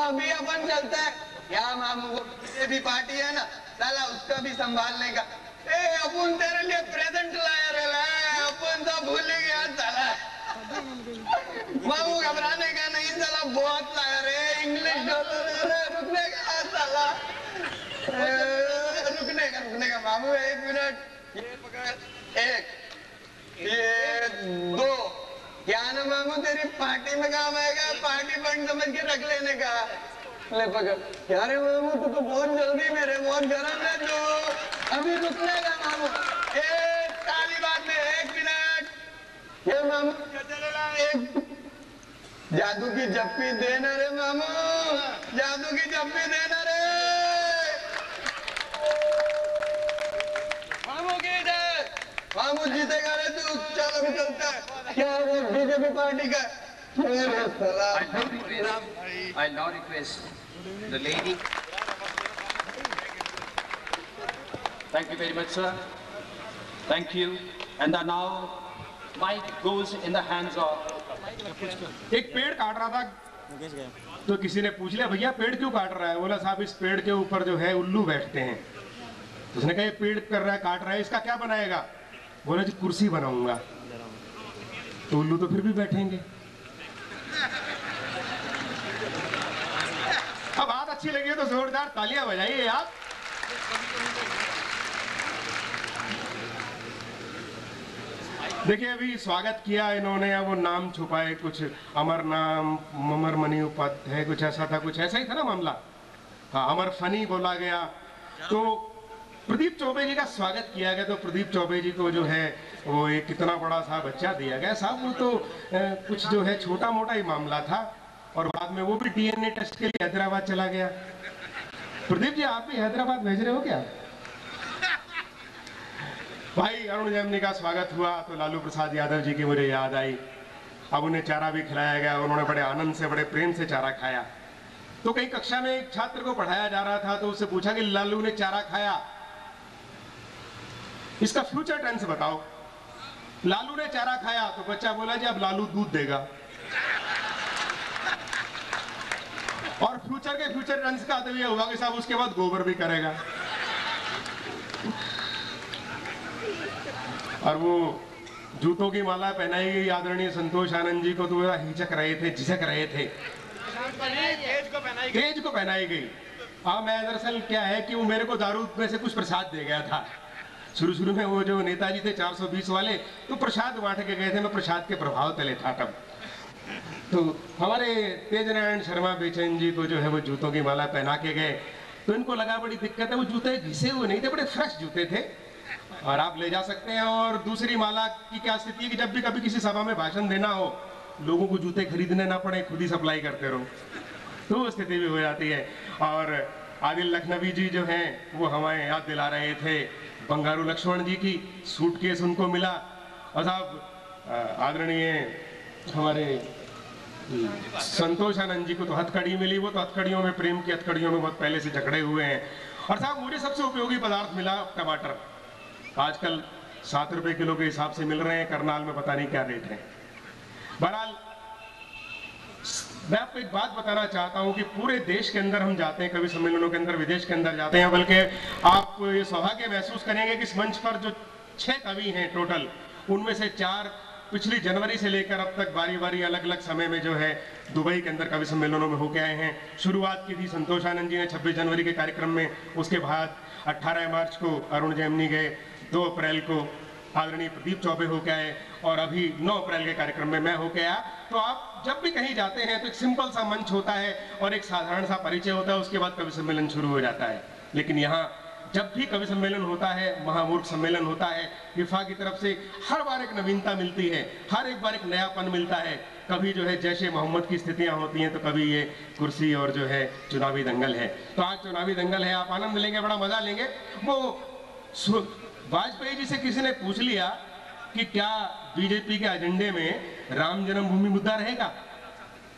अभी अपन चलते हैं। क्या मामू को ये भी पार्टी है ना, साला उसका भी संभालने का। ए अपन तेरे लिए प्रेजेंट लाया रे, अपन तो भूल ही गया साला। मामू घबराने का नहीं साला, बहुत लाया रे। इंग्लिश डॉलर रुकने का साला, रुकने का मामू। 1 मिनट, ये पकड़। 1, ये 2। क्या ना मामू, तेरी पार्टी में काम आएगा। पार्टी फंड समझ के रख लेने का। ले पकड़। क्या रे मामू, तू तो बहुत जल्दी मेरे, बहुत गरम है तू। अभी रुकने का मामू। ताली बात में 1 मिनट। ये मामू एक जादू की जप्पी देना रे मामू, जादू की जप्पी देना रे मामू की इधर। मामू जीतेगा रे तू, चलो भी चलता है। क्या वो बीजेपी पार्टी का? I now request the lady. Thank you very much, sir. Thank you. And now mic goes in the hands of. एक पेड़ काट रहा था तो किसी ने पूछ लिया, भैया पेड़ क्यों काट रहा है? बोला साहब इस पेड़ के ऊपर जो है उल्लू बैठते हैं। उसने कहा ये पेड़ कर रहा है, काट रहा है, इसका क्या बनाएगा? बोला जी कुर्सी बनाऊंगा। तो उल्लू तो फिर भी बैठेंगे। अब बात अच्छी लगी है तो जोरदार तालियां बजाइए आप। देखिए अभी स्वागत किया इन्होंने, अब वो नाम छुपाए, कुछ अमर नाम, अमर मनी उपाध्याय, कुछ ऐसा था, कुछ ऐसा ही था ना मामला। हाँ, अमर फनी बोला गया। तो प्रदीप चौबे जी का स्वागत किया गया। तो प्रदीप चौबे जी को जो है वो एक कितना बड़ा सा बच्चा दिया गया। साहब वो तो कुछ जो है छोटा मोटा ही मामला था, और बाद में वो भी डीएनए टेस्ट के लिए हैदराबाद चला गया। प्रदीप जी आप भी हैदराबाद भेज रहे हो क्या? भाई अरुण जेमनी का स्वागत हुआ तो लालू प्रसाद यादव जी की मुझे याद आई। अब उन्हें चारा भी खिलाया गया, उन्होंने बड़े आनंद से, बड़े प्रेम से चारा खाया। तो कहीं कक्षा में एक छात्र को पढ़ाया जा रहा था तो उससे पूछा कि लालू ने चारा खाया, इसका फ्यूचर टेंस बताओ। लालू ने चारा खाया तो बच्चा बोला जी अब लालू दूध देगा। और फ्यूचर के फ्यूचर टेंस का तो ये होगा कि साहब उसके बाद गोबर भी करेगा। और वो जूतों की माला पहनाई गई आदरणीय संतोष आनंद जी को, तो वो हिचक रहे थे, झिझक रहे थे। तेज को पहनाई गई। हाँ, मैं दरअसल क्या है कि वो मेरे को दारू में से कुछ प्रसाद दे गया था। शुरू में वो जो नेताजी थे 420 वाले, तो प्रसाद बांट के गए थे, मैं प्रसाद के प्रभाव तले था तब। तो हमारे तेज नारायण शर्मा बेचैन जी को जो है वो जूतों की माला पहना के गए। तो इनको लगा बड़ी दिक्कत है, वो जूते घिसे हुए नहीं थे, बड़े फ्रेश जूते थे और आप ले जा सकते हैं। और दूसरी माला की क्या स्थिति है कि जब भी कभी किसी सभा में भाषण देना हो, लोगों को जूते खरीदने ना पड़े, खुद ही सप्लाई करते रहो, तो वो स्थिति भी हो जाती है। और आदिल लखनवी जी जो हैं वो हमें याद दिला रहे थे बंगारू लक्ष्मण जी की। सूटकेस उनको मिला। और साहब आदरणीय हमारे संतोष आनंद जी को तो हथकड़ी मिली। वो तो हथकड़ियों में, प्रेम की हथकड़ियों में बहुत पहले से जकड़े हुए हैं। और साहब मुझे सबसे उपयोगी पदार्थ मिला टमाटर। आजकल 7 रुपए किलो के हिसाब से मिल रहे हैं, करनाल में पता नहीं क्या रेट है। बहरहाल मैं आपको एक बात बताना चाहता हूं कि पूरे देश के अंदर हम जाते हैं, कवि सम्मेलनों के अंदर, विदेश के अंदर जाते हैं, बल्कि आप ये सौभाग्य महसूस करेंगे कि इस मंच पर जो 6 कवि हैं टोटल, उनमें से 4 पिछली जनवरी से लेकर अब तक बारी बारी अलग अलग समय में जो है दुबई के अंदर कवि सम्मेलनों में होके आए हैं। शुरुआत की थी संतोष आनंद जी ने 26 जनवरी के कार्यक्रम में, उसके बाद 18 मार्च को अरुण जेमनी गए, 2 अप्रैल को आदरणीय प्रदीप चौबे होके आए, और अभी 9 अप्रैल के कार्यक्रम में मैं होके आया। तो आप जब भी कहीं जाते हैं तो एक सिंपल सा मंच होता है और एक साधारण सा परिचय होता है, उसके बाद कवि सम्मेलन शुरू हो जाता है। लेकिन यहाँ जब भी कवि सम्मेलन होता है, महामूर्ख सम्मेलन होता है, विफा की तरफ से हर बार एक नवीनता मिलती है, हर एक बार एक नयापन मिलता है। कभी जो है जैसे मोहम्मद की स्थितियां होती हैं, तो कभी ये कुर्सी और जो है चुनावी दंगल है। तो आज चुनावी दंगल है, आप आनंद लेंगे, बड़ा मजा लेंगे। वो वाजपेयी जी से किसी ने पूछ लिया कि क्या बीजेपी के एजेंडे में राम जन्मभूमि मुद्दा रहेगा,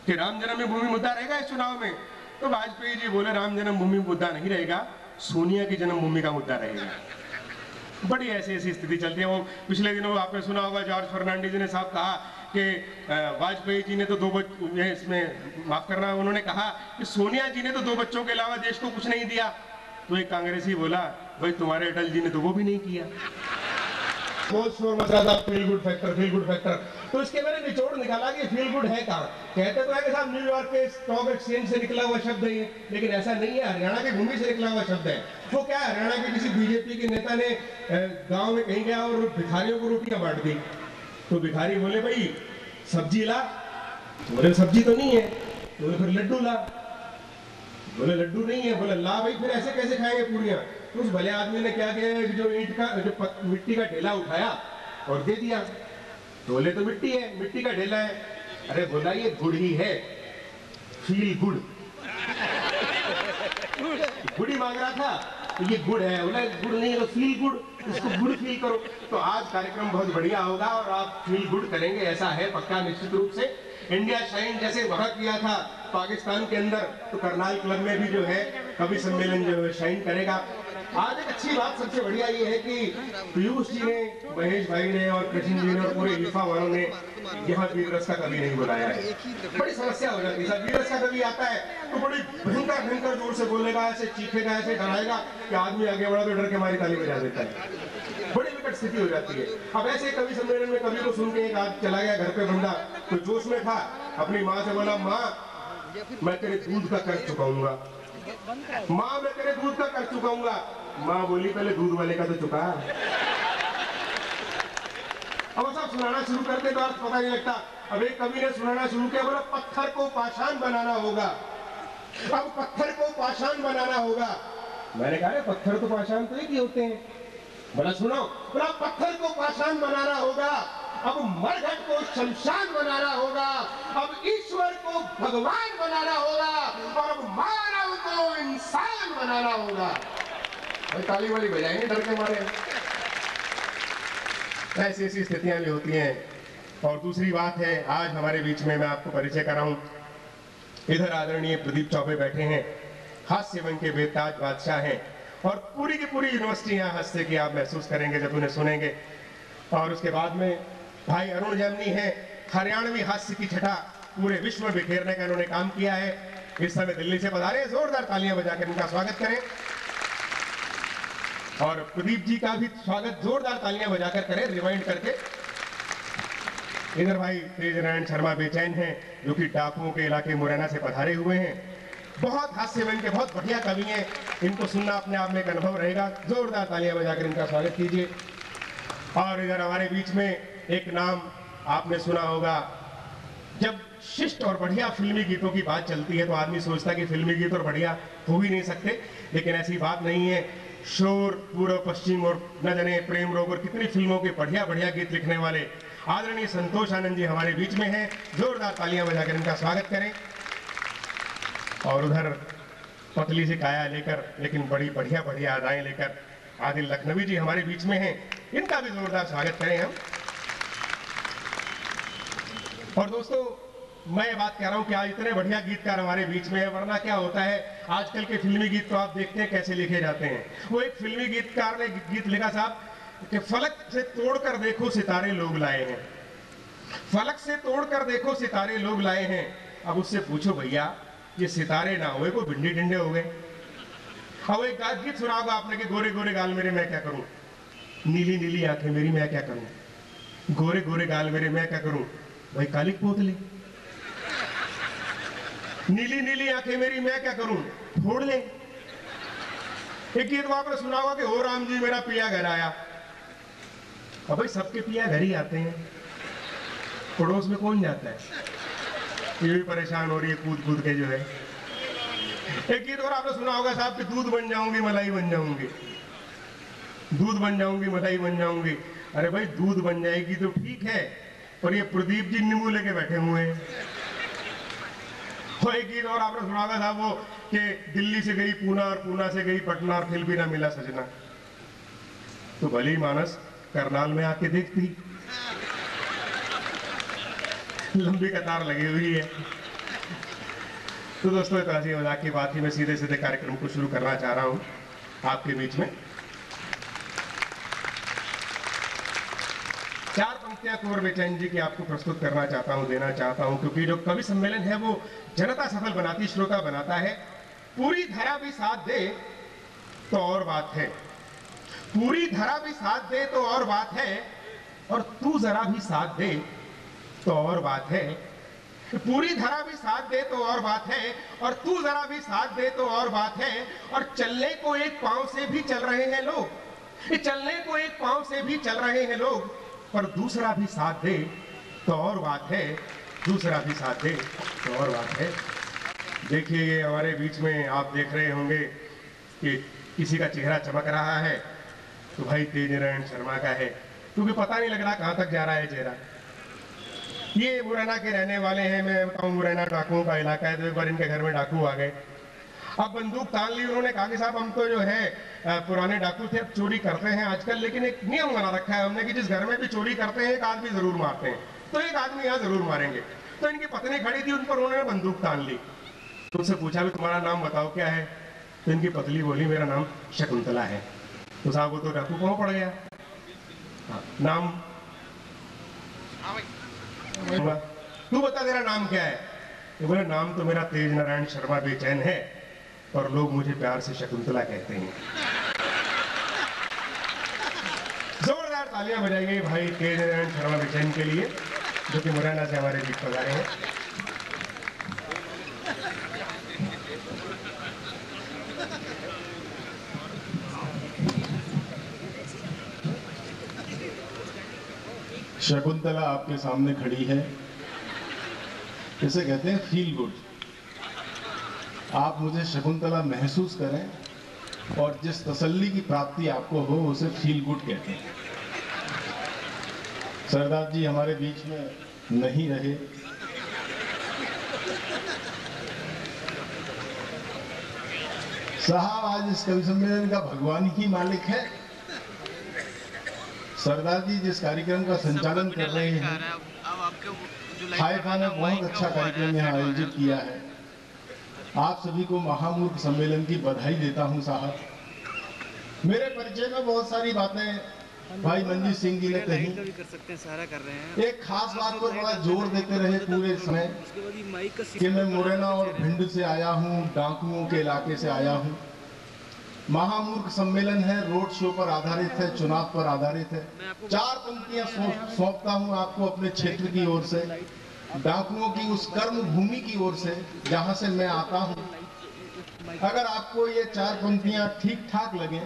कि राम जन्मभूमि मुद्दा रहेगा इस चुनाव में? तो वाजपेयी जी बोले राम जन्मभूमि मुद्दा नहीं रहेगा, सोनिया की जन्मभूमि का मुद्दा रहेगा। बड़ी ऐसी ऐसी स्थिति चलती है। वो पिछले दिनों आपने सुना होगा, जॉर्ज फर्नांडिस ने साहब कहा कि वाजपेयी जी ने तो इसमें माफ करना, उन्होंने कहा कि सोनिया जी ने तो 2 बच्चों के अलावा देश को कुछ नहीं दिया। तो एक कांग्रेसी बोला, भाई तुम्हारे अटल जी ने तो वो भी नहीं किया। बहुत शोर मच रहा था, feel good factor, feel good factor. तो इसके मैंने निचोड़ निकाला कि फील गुड है कहाँ। कहते तो है कि साहब न्यूयॉर्क के स्टॉक एक्सचेंज से निकला हुआ शब्द है ये, लेकिन ऐसा नहीं है, हरियाणा की भूमि से निकला हुआ शब्द है। वो क्या, हरियाणा के किसी बीजेपी के नेता ने गांव में कहीं गया और भिखारियों को रोटियां बांट दी। तो भिखारी बोले, भाई सब्जी ला। बोले सब्जी तो नहीं है। बोले फिर लड्डू ला। बोले लड्डू नहीं है। बोले ला भाई, फिर ऐसे कैसे खाएंगे पूरियां। तो उस भले आदमी ने क्या किया, जो मिट्टी का ढेला उठाया और दे दिया। बोले तो मिट्टी है, मिट्टी का ढेला है। अरे बोला ये गुड़ ही है, फील गुड। गुड़ ही मांग रहा था, तो ये गुड़ है। बोला गुड़ नहीं है तो फील गुड, इसको गुड़ फील करो। तो आज कार्यक्रम बहुत बढ़िया होगा और आप फील गुड करेंगे, ऐसा है पक्का निश्चित रूप से। इंडिया शाइन जैसे वहां किया था पाकिस्तान के अंदर, तो करनाल क्लब में भी जो है कवि सम्मेलन जो है शाइन करेगा। आज एक अच्छी बात सबसे बढ़िया ये है कि पीयूष जी ने, महेश भाई ने और कृष्ण जी ने और पूरे ईफा वालों ने यहाँ वीर रस का कवि नहीं बुलाया है। बड़ी समस्या हो जाती है, वीर रस का कवि आता है तो बड़ी भयंकर भयंकर जोर से बोलेगा, ऐसे चीखेगा, ऐसे डराएगा कि आदमी आगे बढ़ा तो डर के मारी ताली बजा देता है। बड़ी विकट स्थिति हो जाती है। अब ऐसे कवि सम्मेलन में कवि को सुन के एक आज चला गया घर पे बंदा, तो जोश में था, अपनी माँ से बोला, माँ मैं तेरे दूध का कर्ज चुकाऊंगा, माँ मैं तेरे दूध का कर्ज चुकाऊंगा। माँ बोली पहले दूध वाले का तो चुका। अब सब सुनाना शुरू करते तो अर्थ पता नहीं लगता। अब एक कवि ने सुनाना शुरू किया, बोला पत्थर को पाषाण बनाना होगा। अब पत्थर को पाषाण बनाना होगा। मैंने कहा पत्थर तो पाषाण तो एक ही होते हैं। बोला सुनो, बोला पत्थर को पाषाण बनाना होगा, अब मरघट को शमशान बनाना होगा, अब ईश्वर को भगवान बनाना होगा और अब मानव को इंसान बनाना होगा। ताली वाली बजाएंगे डर के मारे। ऐसी ऐसी स्थितियां भी होती हैं। और दूसरी बात है, आज हमारे बीच में मैं आपको परिचय कराऊं, इधर आदरणीय प्रदीप चौबे बैठे हैं, हास्य वन के बेताज बादशाह हैं और पूरी की पूरी यूनिवर्सिटी यहाँ हंसते की आप महसूस करेंगे जब उन्हें सुनेंगे। और उसके बाद में भाई अरुण जैमिनी है, हरियाणवी हास्य की छटा पूरे विश्व में बिखेरने का इन्होंने काम किया है। इस समय दिल्ली से पधारे, जोरदार तालियां बजाकर इनका स्वागत करें। और प्रदीप जी का भी स्वागत जोरदार तालियां बजाकर करें, रिवाइंड करके। इधर भाई तेज नारायण शर्मा बेचैन हैं, जो कि डाकुओं के इलाके मुरैना से पधारे हुए हैं। बहुत हास्यवन के बहुत बढ़िया कवि हैं, इनको सुनना अपने आप में एक अनुभव रहेगा। जोरदार तालियां बजाकर इनका स्वागत कीजिए। और इधर हमारे बीच में एक नाम आपने सुना होगा, जब शिष्ट और बढ़िया फिल्मी गीतों की बात चलती है तो आदमी सोचता है कि फिल्मी गीत और बढ़िया हो ही नहीं सकते, लेकिन ऐसी बात नहीं है। शोर, पूर्व पश्चिम और न जाने प्रेम रोग और कितनी फिल्मों के बढ़िया बढ़िया गीत लिखने वाले आदरणीय संतोष आनंद जी हमारे बीच में हैं। जोरदार तालियां बजाकर इनका स्वागत करें। और उधर पतली सी काया लेकर लेकिन बड़ी बढ़िया बढ़िया अदाएं लेकर आदिल लखनवी जी हमारे बीच में हैं, इनका भी जोरदार स्वागत करें हम। और दोस्तों, मैं ये बात कह रहा हूं कि आज इतने बढ़िया गीतकार हमारे बीच में है, वरना क्या होता है आजकल के फिल्मी गीत तो आप देखते हैं कैसे लिखे जाते हैं। वो एक फिल्मी गीतकार ने गीत लिखा साहब कि फलक से तोड़कर देखो सितारे लोग लाए हैं, फलक से तोड़कर देखो सितारे लोग लाए हैं। अब उससे पूछो भैया ये सितारे ना हुए, कोई भिंडी टिंडे हो गए। अब एक गीत सुना होगा आपने कि गोरे गोरे गाल मेरे मैं क्या करूं, नीली नीली आंखें मेरी मैं क्या करूं, गोरे गोरे गाल मेरे मैं क्या करूं, भाई काली पोतली, नीली नीली आंखें मेरी मैं क्या करूं, फोड़ ले। एक गीत आपने सुना होगा कि हो राम जी मेरा पिया घर आया। अब भाई सबके पिया घर ही आते हैं, पड़ोस में कौन जाता है, ये भी परेशान हो रही है कूद कूद के जो है। एक गीत और आपने सुना होगा साहब कि दूध बन जाऊंगी मलाई बन जाऊंगी, दूध बन जाऊंगी मलाई बन जाऊंगी। अरे भाई दूध बन जाएगी तो ठीक है, पर ये प्रदीप जी नींबू लेके बैठे हुए हैं। और एक गीत और आपने सुना होगा साहब वो कि दिल्ली से गई पूना और पूना से गई पटना और फिर भी ना मिला सजना। तो भली मानस करनाल में आके देखती, लंबी कतार लगी हुई है। तो दोस्तों एक हंसी मजाक की बात ही मैं सीधे सीधे कार्यक्रम को शुरू करना चाह रहा हूं आपके बीच में। चार पंक्ति आदित्य कुंवर बेचैन जी की आपको प्रस्तुत करना चाहता हूं, देना चाहता हूं, क्योंकि जो कवि सम्मेलन है वो जनता सफल बनाती, श्रोता बनाता है। पूरी धरा भी साथ दे तो और बात है, पूरी धरा भी साथ दे तो और बात है, और तू जरा भी साथ दे तो और बात है। पूरी धरा भी साथ दे तो और बात है, और तू जरा भी साथ दे तो और बात है। और चलने को एक पांव से भी चल रहे हैं लोग, चलने को एक पांव से भी चल रहे हैं लोग, पर दूसरा भी साथ दे तो और बात है, दूसरा भी साथ दे तो और बात है। देखिए ये हमारे बीच में आप देख रहे होंगे कि किसी का चेहरा चमक रहा है, तो भाई तेज नारायण शर्मा का है, क्योंकि पता नहीं लग रहा कहां तक जा रहा है चेहरा। ये मुरैना के रहने वाले हैं, मैं बताऊं मुरैना डाकुओं का इलाका है, तो एक बार इनके घर में डाकू आ गए। अब बंदूक तान ली, उन्होंने कहा कि साहब हम तो जो है पुराने डाकू थे, अब चोरी करते हैं आजकल, लेकिन एक नियम बना रखा है हमने कि जिस घर में भी चोरी करते हैं एक आदमी जरूर मारते हैं, तो एक आदमी यहाँ जरूर मारेंगे। तो इनकी पत्नी खड़ी थी, उन पर उन्होंने बंदूक तान ली। तो उनसे पूछा भी तुम्हारा नाम बताओ क्या है, तो इनकी पतली बोली मेरा नाम शकुंतला है। तो साहब वो तो डाकू कहाँ पड़ गया, नाम तू बता तेरा नाम क्या है। तो बोले नाम तो मेरा तेज नारायण शर्मा बेचैन है, और लोग मुझे प्यार से शकुंतला कहते हैं। जोरदार तालियां बजाइए भाई तेज नारायण शर्मा बेचैन के लिए, जो कि मुरैना से हमारे बीच पधारे हैं। शकुंतला आपके सामने खड़ी है, इसे कहते हैं फील गुड। आप मुझे शकुंतला महसूस करें, और जिस तसल्ली की प्राप्ति आपको हो उसे फील गुड कहते हैं। सरदार जी हमारे बीच में नहीं रहे, साहब आज इस कवि सम्मेलन का भगवान ही मालिक है। सरदार जी जिस कार्यक्रम का संचालन कर रहे हैं, हाइफा ने बहुत अच्छा कार्यक्रम यहाँ आयोजित किया है। आप सभी को महामूर्ख सम्मेलन की बधाई देता हूँ साहब। मेरे परिचय में बहुत सारी बातें भाई मंजीत सिंह जी ने कही, एक खास बात पर बड़ा जोर देते रहे पूरे समय कि मैं मुरैना और भिंड से आया हूँ, डाकुओं के इलाके से आया हूँ। महामूर्ख सम्मेलन है, रोड शो पर आधारित है, चुनाव पर आधारित है। 4 पंक्तियां सौंपता हूं आपको अपने क्षेत्र की ओर से, डाकुओं की उस कर्म भूमि की ओर से जहां से मैं आता हूं। अगर आपको ये 4 पंक्तियां ठीक ठाक लगे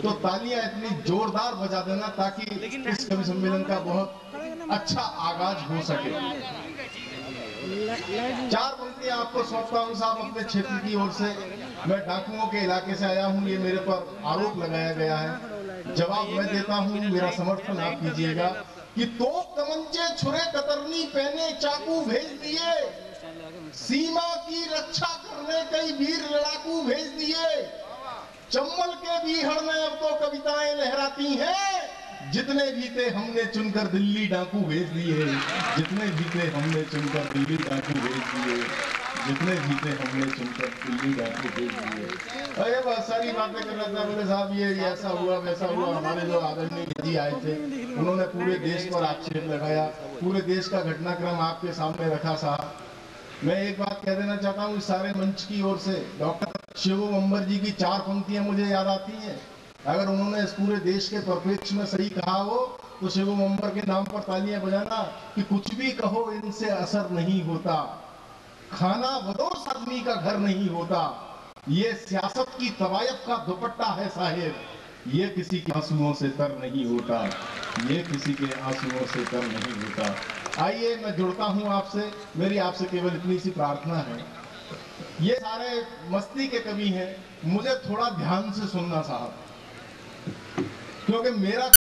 तो तालियां इतनी जोरदार बजा देना ताकि इस कवि सम्मेलन का बहुत अच्छा आगाज हो सके। 4 पंक्तियां आपको सौंपता हूं साहब अपने क्षेत्र की ओर से। मैं डाकुओं के इलाके से आया हूं, ये मेरे पर आरोप लगाया गया है, जवाब मैं देता हूं, मेरा समर्थन आप कीजिएगा कि तोप तमंचे छुरे कतरनी पहने चाकू भेज दिए, सीमा की रक्षा करने कई वीर लड़ाकू भेज दिए। चंबल के बीहड़ में अब तो कविताएं लहराती हैं, जितने भी थे हमने चुनकर दिल्ली डाकू भेज दिए, जितने भी थे हमने चुनकर दिल्ली डाकू भेज दिए, जितने भी थे हमने चुनकर दिल्ली डाकू भेज दिए। अरे बहुत सारी बातें कर रहा था, बोले साहब ये ऐसा हुआ वैसा हुआ। हमारे जो आदरणीय जी आए थे उन्होंने पूरे देश पर आक्षेप लगाया, पूरे देश का घटनाक्रम आपके सामने रखा साहब। मैं एक बात कह देना चाहता हूँ इस सारे मंच की ओर से, डॉक्टर शिवम अंबर जी की 4 पंक्तियां मुझे याद आती हैं। अगर उन्होंने इस पूरे देश के परिप्रेक्ष्य में सही कहा हो तो शिवम अंबर के नाम पर तालियां बजाना कि कुछ भी कहो इनसे असर नहीं होता, खाना बदोश आदमी का घर नहीं होता, ये सियासत की तवायफ का दुपट्टा है साहिब, ये किसी के आंसुओं से तर नहीं होता, ये किसी के आंसुओं से तर नहीं होता। आइए मैं जुड़ता हूं आपसे, मेरी आपसे केवल इतनी सी प्रार्थना है, ये सारे मस्ती के कवि हैं, मुझे थोड़ा ध्यान से सुनना साहब, क्योंकि मेरा